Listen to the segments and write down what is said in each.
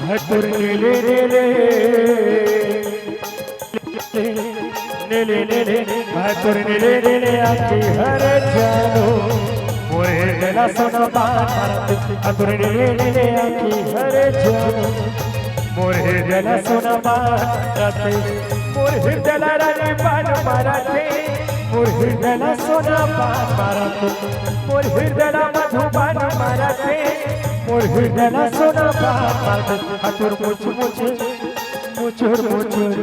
हतुर नीले नीले नीले नीले हतुर नीले नीले आखी हर जानो मोरे गला सोना बात हतुर नीले नीले आखी हर जानो मोरे गला सोना बात मोरे हृदय रानी बाण माराते मोरे हृदय सोना बाण माराते मोरे हृदय मधुबाण माराते मोरे हृदय सोना बाण माराते हतुर मुझ मुझ मुचुर मुचुर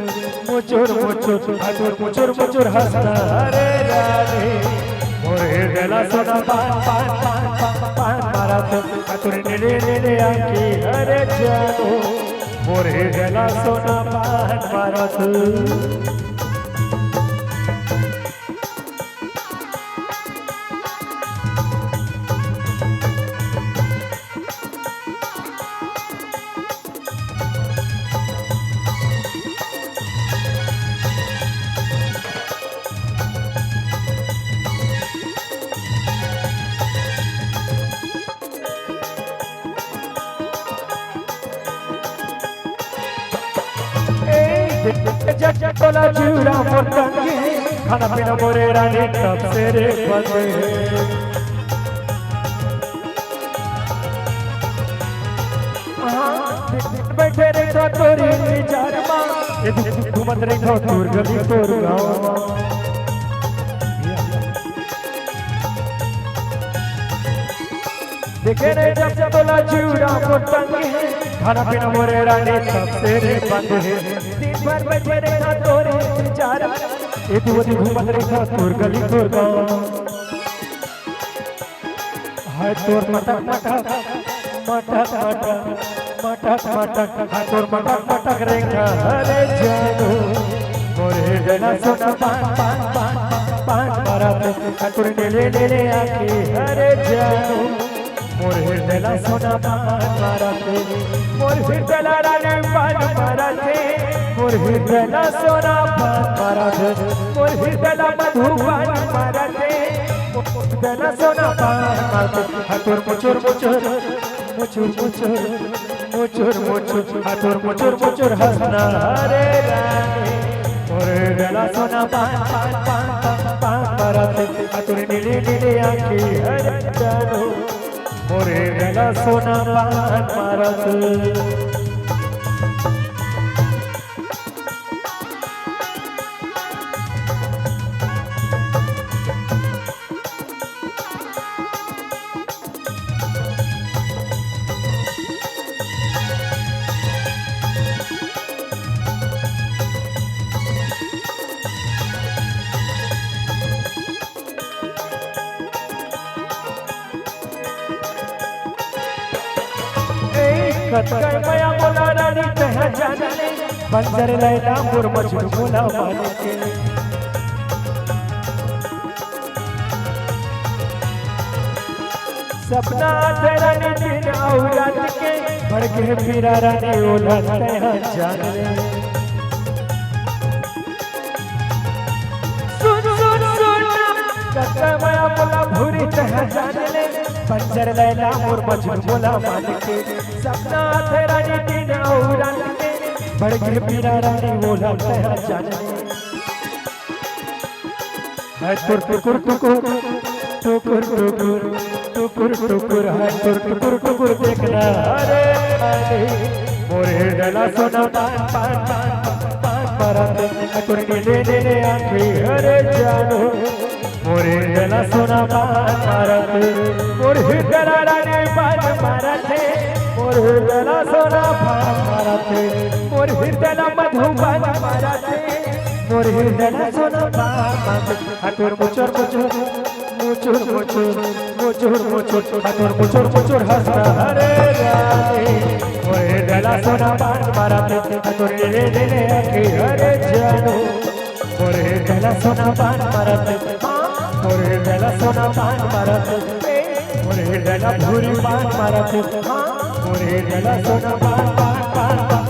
मुचुर मुचुर हतुर मुचुर मुचुर हंसना हरे रानी मोरे हृदय सोना बाण बाण बाण बाण माराते हतुर नीले नीले आखी हरे जानो मोरे गला सोना बाण माराते टोला चूड़ा मोटंगे खाना पीना मोरे रानी तब से रे बंदे बैठे रे तो तोरी विचार मां ये घूमत रे तो तोर गली तोर गांव देखे रे जब टोला चूड़ा मोटंगे खाना पीना मोरे रानी तब से रे बंदे पर बैठे रे ना तोरे विचार ए तू घूमत रे ना तोर गली तोर गांव हाय तोर मटक मटक मटक मटक मटक हाय तोर मटक मटक रे हरे जानो मोरे गला सोना पान पान पान पान माराते तोर नीले नीले आंखें हरे जानो मोरे गला सोना पान माराते मोरे गला रानी पान माराते मोर हृदय सोना बाण माराते मोर हृदय मधुबाण माराते हृदय सोना बाण माराते हतुर मुचुर मुचुर मुचुर मुचुर मुचुर मुचुर हतुर मुचुर मुचुर हंसना हरे रानी मोर हृदय सोना बाण बाण बाण बाण माराते हतुर नीले नीले आंखें हरे जानो मोर हृदय सोना बाण माराते कतकर मया बोला रानी तह जाने बंजर लैला मोर मजनू बोला माने के सपना तेरा नी दिन और रात के बढ़ के पीरा रानी ओला तह जाने सुन सुन सुन कतकर मया बोला भूरी तह जाने बंजर लैला मोर मजनू बोला माने के सपना तेरा नी दिन और रात के बढ़ के पीरा रानी बोला तेरा जाने है तुर टुकुर टुकुर टुकुर टुकुर टुकुर टुकुर है तुर टुकुर टुकुर देखना अरे अरे मोरे गला सोना पान पान पान पान माराते तुर नीले नीले आंखें हरे जानो मोरे गला सोना पान माराते मोर हृदय रानी बाण माराते मोर हृदय सोना पान माराते मोर हृदय मधुबाण माराते मोर हृदय सोना पान माराते हतुर मुचुर मुचुर मुचुर मुचुर मुचुर मुचुर हतुर मुचुर मुचुर हंसना हरे रानी मोर हृदय सोना पान माराते हतुर नीले नीले आंखें हरे जानो मोर हृदय सोना पान माराते मोर हृदय सोना पान माराते मोर हृदय भूरी पान माराते मोर हृदय सोना पान पान पान